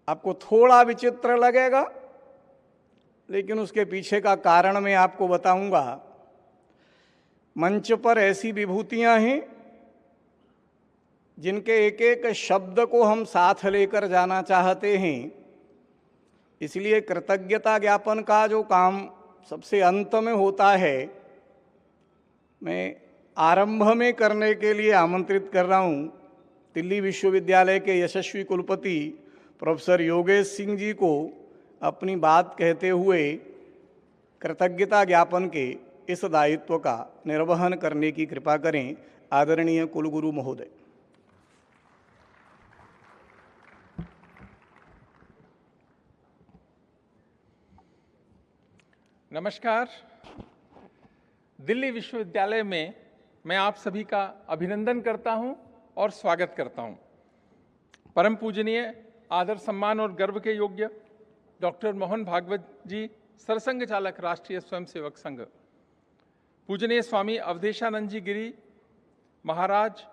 आपको थोड़ा विचित्र लगेगा, लेकिन उसके पीछे का कारण मैं आपको बताऊंगा। मंच पर ऐसी विभूतियां हैं जिनके एक एक शब्द को हम साथ लेकर जाना चाहते हैं। इसलिए कृतज्ञता ज्ञापन का जो काम सबसे अंत में होता है, मैं आरंभ में करने के लिए आमंत्रित कर रहा हूँ दिल्ली विश्वविद्यालय के यशस्वी कुलपति प्रोफेसर योगेश सिंह जी को अपनी बात कहते हुए कृतज्ञता ज्ञापन के इस दायित्व का निर्वहन करने की कृपा करें। आदरणीय कुलगुरु महोदय। नमस्कार। दिल्ली विश्वविद्यालय में मैं आप सभी का अभिनंदन करता हूं और स्वागत करता हूं। परम पूजनीय, आदर, सम्मान और गर्व के योग्य डॉक्टर मोहन भागवत जी, सरसंघ चालक, राष्ट्रीय स्वयंसेवक संघ, पूजनीय स्वामी अवधेशानंद जी गिरी महाराज,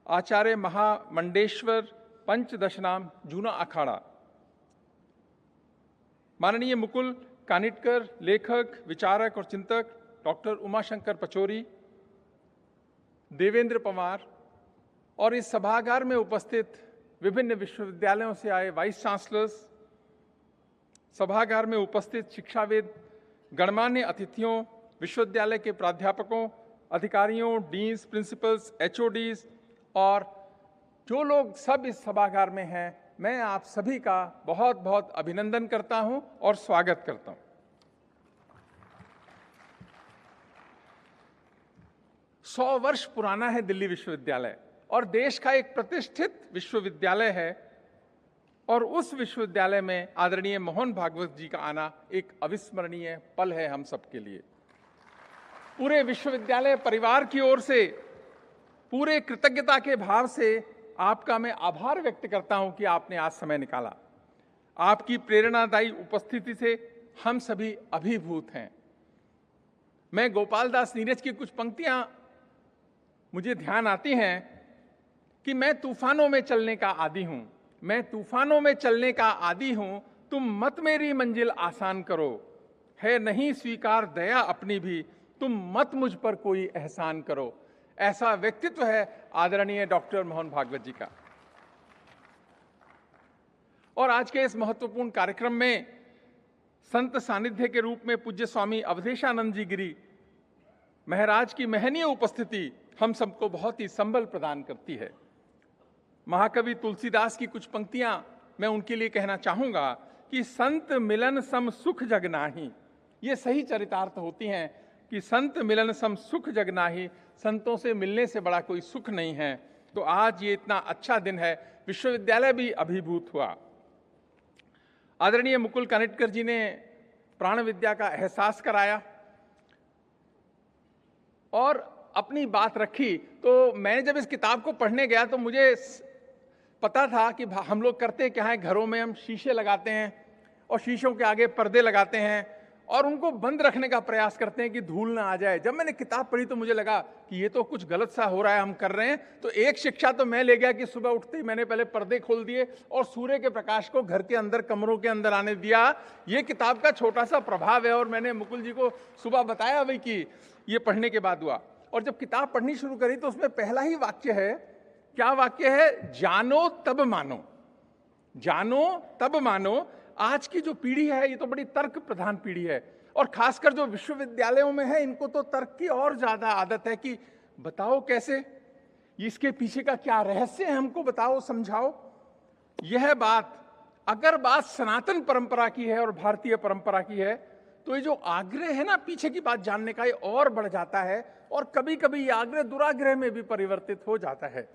आचार्य महामंडेश्वर पंचदशनाम जूना अखाड़ा, माननीय मुकुल कानिटकर, लेखक, विचारक और चिंतक डॉक्टर उमाशंकर पचौरी, देवेंद्र पवार और इस सभागार में उपस्थित विभिन्न विश्वविद्यालयों से आए वाइस चांसलर्स, सभागार में उपस्थित शिक्षाविद, गणमान्य अतिथियों, विश्वविद्यालय के प्राध्यापकों, अधिकारियों, डीन्स, प्रिंसिपल्स, एचओडीज और जो लोग सब इस सभागार में हैं, मैं आप सभी का बहुत बहुत अभिनंदन करता हूं और स्वागत करता हूं। 100 वर्ष पुराना है दिल्ली विश्वविद्यालय और देश का एक प्रतिष्ठित विश्वविद्यालय है, और उस विश्वविद्यालय में आदरणीय मोहन भागवत जी का आना एक अविस्मरणीय पल है हम सबके लिए। पूरे विश्वविद्यालय परिवार की ओर से पूरे कृतज्ञता के भाव से आपका मैं आभार व्यक्त करता हूं कि आपने आज समय निकाला। आपकी प्रेरणादायी उपस्थिति से हम सभी अभिभूत हैं। मैं गोपाल दास नीरज की कुछ पंक्तियां मुझे ध्यान आती हैं कि मैं तूफानों में चलने का आदी हूं, मैं तूफानों में चलने का आदी हूं, तुम मत मेरी मंजिल आसान करो, है नहीं स्वीकार दया अपनी भी, तुम मत मुझ पर कोई एहसान करो। ऐसा व्यक्तित्व है आदरणीय डॉक्टर मोहन भागवत जी का। और आज के इस महत्वपूर्ण कार्यक्रम में संत सानिध्य के रूप में पूज्य स्वामी अवधेशानंद जी गिरी महाराज की महनीय उपस्थिति हम सबको बहुत ही संबल प्रदान करती है। महाकवि तुलसीदास की कुछ पंक्तियां मैं उनके लिए कहना चाहूंगा कि संत मिलन सम सुख जग नाही, ये सही चरितार्थ होती हैं कि संत मिलन सम सुख जग नाही, संतों से मिलने से बड़ा कोई सुख नहीं है। तो आज ये इतना अच्छा दिन है, विश्वविद्यालय भी अभिभूत हुआ। आदरणीय मुकुल कानिटकर जी ने प्राण विद्या का एहसास कराया और अपनी बात रखी। तो मैंने जब इस किताब को पढ़ने गया तो मुझे पता था कि हम लोग करते क्या है, घरों में हम शीशे लगाते हैं और शीशों के आगे पर्दे लगाते हैं और उनको बंद रखने का प्रयास करते हैं कि धूल ना आ जाए। जब मैंने किताब पढ़ी तो मुझे लगा कि ये तो कुछ गलत सा हो रहा है, हम कर रहे हैं। तो एक शिक्षा तो मैं ले गया कि सुबह उठते ही मैंने पहले पर्दे खोल दिए और सूर्य के प्रकाश को घर के अंदर, कमरों के अंदर आने दिया। ये किताब का छोटा सा प्रभाव है और मैंने मुकुल जी को सुबह बताया भाई कि ये पढ़ने के बाद हुआ। और जब किताब पढ़नी शुरू करी तो उसमें पहला ही वाक्य है, क्या वाक्य है? जानो तब मानो, जानो तब मानो। आज की जो पीढ़ी है ये तो बड़ी तर्क प्रधान पीढ़ी है, और खासकर जो विश्वविद्यालयों में है इनको तो तर्क की और ज्यादा आदत है कि बताओ कैसे, इसके पीछे का क्या रहस्य है, हमको बताओ, समझाओ। यह बात अगर बात सनातन परंपरा की है और भारतीय परंपरा की है तो ये जो आग्रह है ना पीछे की बात जानने का, ये और बढ़ जाता है और कभी कभी ये आग्रह दुराग्रह में भी परिवर्तित हो जाता है।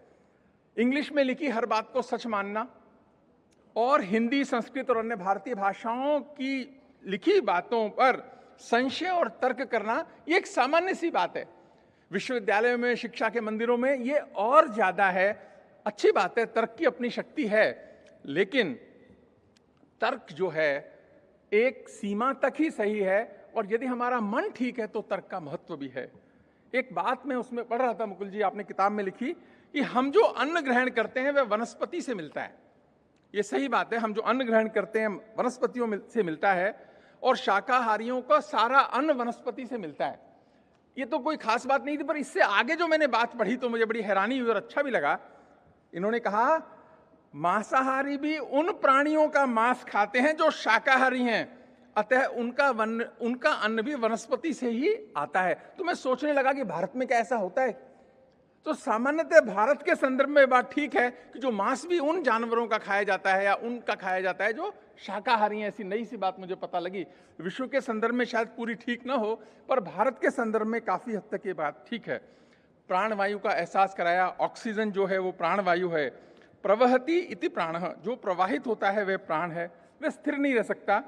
इंग्लिश में लिखी हर बात को सच मानना और हिंदी, संस्कृत और अन्य भारतीय भाषाओं की लिखी बातों पर संशय और तर्क करना ये एक सामान्य सी बात है। विश्वविद्यालयों में, शिक्षा के मंदिरों में ये और ज्यादा है। अच्छी बात है, तर्क की अपनी शक्ति है, लेकिन तर्क जो है एक सीमा तक ही सही है, और यदि हमारा मन ठीक है तो तर्क का महत्व भी है। एक बात मैं उसमें पढ़ रहा था, मुकुल जी आपने किताब में लिखी कि हम जो अन्न ग्रहण करते हैं वह वनस्पति से मिलता है, ये सही बात है, हम जो अन्न ग्रहण करते हैं वनस्पतियों से मिलता है, और शाकाहारियों का सारा अन्न वनस्पति से मिलता है। ये तो कोई खास बात नहीं थी, पर इससे आगे जो मैंने बात पढ़ी तो मुझे बड़ी हैरानी हुई और अच्छा भी लगा। इन्होंने कहा मांसाहारी भी उन प्राणियों का मांस खाते हैं जो शाकाहारी हैं, अतः उनका अन्न भी वनस्पति से ही आता है। तो मैं सोचने लगा कि भारत में क्या ऐसा होता है? तो सामान्यतः भारत के संदर्भ में बात ठीक है कि जो मांस भी उन जानवरों का खाया जाता है या उनका खाया जाता है जो शाकाहारी हैं। ऐसी नई सी बात मुझे पता लगी। विश्व के संदर्भ में शायद पूरी ठीक ना हो, पर भारत के संदर्भ में काफी हद तक ये बात ठीक है। प्राणवायु का एहसास कराया। ऑक्सीजन जो है वो प्राणवायु है। प्रवहति इति प्राणः, जो प्रवाहित होता है वह प्राण है, वह स्थिर नहीं रह सकता।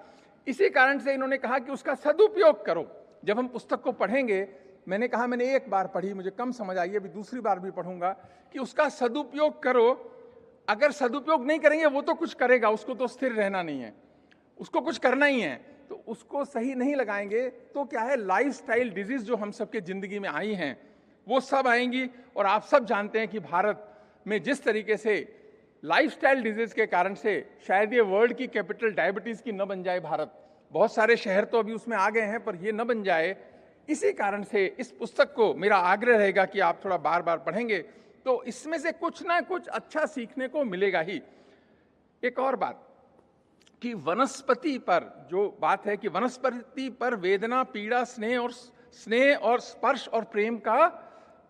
इसी कारण से इन्होंने कहा कि उसका सदुपयोग करो। जब हम पुस्तक को पढ़ेंगे, मैंने कहा मैंने एक बार पढ़ी, मुझे कम समझ आई, अभी दूसरी बार भी पढ़ूंगा, कि उसका सदुपयोग करो। अगर सदुपयोग नहीं करेंगे वो तो कुछ करेगा, उसको तो स्थिर रहना नहीं है, उसको कुछ करना ही है, तो उसको सही नहीं लगाएंगे तो क्या है, लाइफस्टाइल डिजीज जो हम सबके जिंदगी में आई हैं वो सब आएंगी। और आप सब जानते हैं कि भारत में जिस तरीके से लाइफस्टाइल डिजीज के कारण से शायद ये वर्ल्ड की कैपिटल डायबिटीज की न बन जाए भारत, बहुत सारे शहर तो अभी उसमें आ गए हैं, पर ये न बन जाए, इसी कारण से इस पुस्तक को मेरा आग्रह रहेगा कि आप थोड़ा बार बार पढ़ेंगे तो इसमें से कुछ ना कुछ अच्छा सीखने को मिलेगा ही। एक और बात कि वनस्पति पर जो बात है कि वनस्पति पर वेदना, पीड़ा, स्नेह और स्पर्श और प्रेम का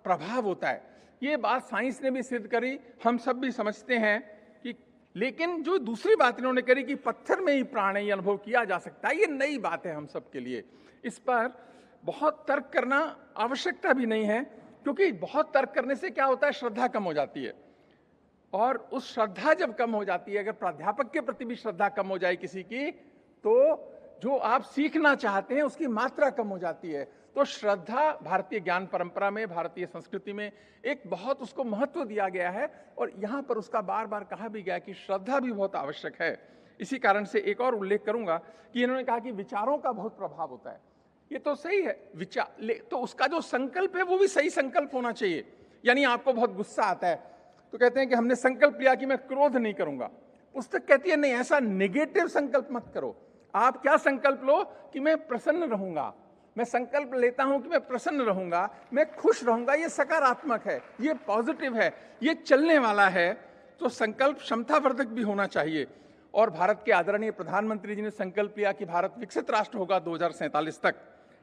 प्रभाव होता है। ये बात साइंस ने भी सिद्ध करी, हम सब भी समझते हैं कि, लेकिन जो दूसरी बात इन्होंने करी कि पत्थर में ही प्राण ही अनुभव किया जा सकता है, ये नई बात है हम सब के लिए। इस पर बहुत तर्क करना आवश्यकता भी नहीं है, क्योंकि बहुत तर्क करने से क्या होता है, श्रद्धा कम हो जाती है। और उस श्रद्धा जब कम हो जाती है, अगर प्राध्यापक के प्रति भी श्रद्धा कम हो जाए किसी की, तो जो आप सीखना चाहते हैं उसकी मात्रा कम हो जाती है। तो श्रद्धा भारतीय ज्ञान परंपरा में, भारतीय संस्कृति में एक बहुत उसको महत्व दिया गया है, और यहाँ पर उसका बार बार कहा भी गया कि श्रद्धा भी बहुत आवश्यक है। इसी कारण से एक और उल्लेख करूंगा कि इन्होंने कहा कि विचारों का बहुत प्रभाव होता है। ये तो सही है, विचार तो उसका जो संकल्प है वो भी सही संकल्प होना चाहिए। यानी आपको बहुत गुस्सा आता है तो कहते हैं कि हमने संकल्प लिया कि मैं क्रोध नहीं करूंगा, पुस्तक कहती है नहीं, ऐसा नेगेटिव संकल्प मत करो। आप क्या संकल्प लो कि मैं प्रसन्न रहूंगा, मैं संकल्प लेता हूं कि मैं प्रसन्न रहूंगा, मैं खुश रहूंगा, ये सकारात्मक है, ये पॉजिटिव है, ये चलने वाला है। तो संकल्प क्षमतावर्धक भी होना चाहिए। और भारत के आदरणीय प्रधानमंत्री जी ने संकल्प लिया कि भारत विकसित राष्ट्र होगा 2047 तक।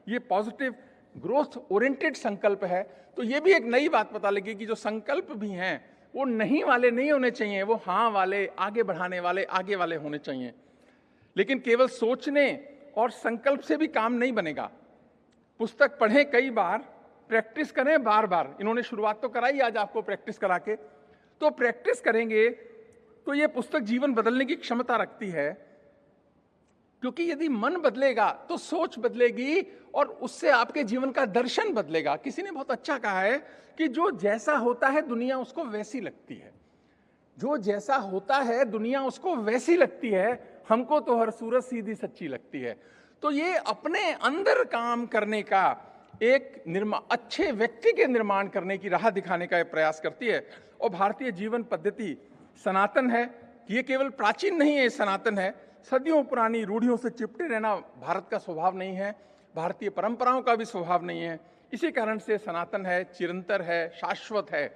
ये पॉजिटिव ग्रोथ ओरिएंटेड संकल्प है। तो ये भी एक नई बात पता लगी कि जो संकल्प भी हैं वो नहीं वाले नहीं होने चाहिए, वो हाँ वाले, आगे बढ़ाने वाले, आगे वाले होने चाहिए। लेकिन केवल सोचने और संकल्प से भी काम नहीं बनेगा। पुस्तक पढ़ें कई बार, प्रैक्टिस करें बार बार। इन्होंने शुरुआत तो कराई आज आपको प्रैक्टिस करा के, तो प्रैक्टिस करेंगे तो ये पुस्तक जीवन बदलने की क्षमता रखती है। क्योंकि यदि मन बदलेगा तो सोच बदलेगी और उससे आपके जीवन का दर्शन बदलेगा। किसी ने बहुत अच्छा कहा है कि जो जैसा होता है दुनिया उसको वैसी लगती है, जो जैसा होता है दुनिया उसको वैसी लगती है, हमको तो हर सूरत सीधी सच्ची लगती है। तो ये अपने अंदर काम करने का एक अच्छे व्यक्ति के निर्माण करने की राह दिखाने का प्रयास करती है। और भारतीय जीवन पद्धति सनातन है, ये केवल प्राचीन नहीं है, सनातन है। सदियों पुरानी रूढ़ियों से चिपटे रहना भारत का स्वभाव नहीं है, भारतीय परंपराओं का भी स्वभाव नहीं है। इसी कारण से सनातन है, चिरंतर है, शाश्वत है,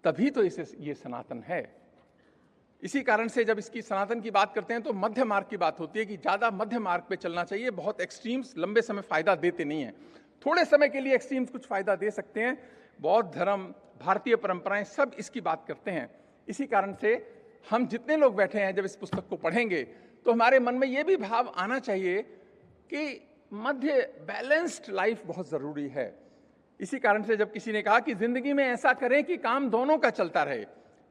तभी तो इसे ये सनातन है। इसी कारण से जब इसकी सनातन की बात करते हैं तो मध्य मार्ग की बात होती है कि ज्यादा मध्य मार्ग पे चलना चाहिए। बहुत एक्सट्रीम्स लंबे समय फायदा देते नहीं है, थोड़े समय के लिए एक्सट्रीम्स कुछ फायदा दे सकते हैं। बौद्ध धर्म, भारतीय परंपराएं सब इसकी बात करते हैं। इसी कारण से हम जितने लोग बैठे हैं जब इस पुस्तक को पढ़ेंगे तो हमारे मन में यह भी भाव आना चाहिए कि मध्य बैलेंस्ड लाइफ बहुत जरूरी है। इसी कारण से जब किसी ने कहा कि जिंदगी में ऐसा करें कि काम दोनों का चलता रहे,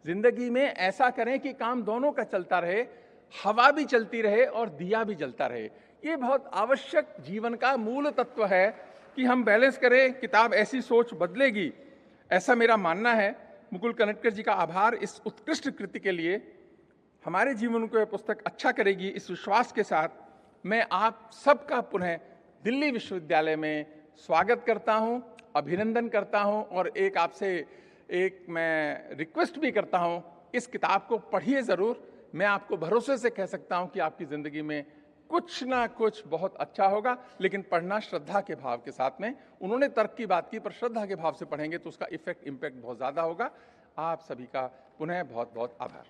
जिंदगी में ऐसा करें कि काम दोनों का चलता रहे, हवा भी चलती रहे और दिया भी जलता रहे, ये बहुत आवश्यक जीवन का मूल तत्व है कि हम बैलेंस करें। किताब ऐसी सोच बदलेगी, ऐसा मेरा मानना है। मुकुल कनटकर जी का आभार इस उत्कृष्ट कृति के लिए। हमारे जीवन को यह पुस्तक अच्छा करेगी, इस विश्वास के साथ मैं आप सबका पुनः दिल्ली विश्वविद्यालय में स्वागत करता हूं, अभिनंदन करता हूं और एक आपसे मैं रिक्वेस्ट भी करता हूं इस किताब को पढ़िए ज़रूर। मैं आपको भरोसे से कह सकता हूं कि आपकी ज़िंदगी में कुछ ना कुछ बहुत अच्छा होगा, लेकिन पढ़ना श्रद्धा के भाव के साथ में। उन्होंने तर्क की बात की, पर श्रद्धा के भाव से पढ़ेंगे तो उसका इम्पैक्ट बहुत ज़्यादा होगा। आप सभी का पुनः बहुत बहुत आभार।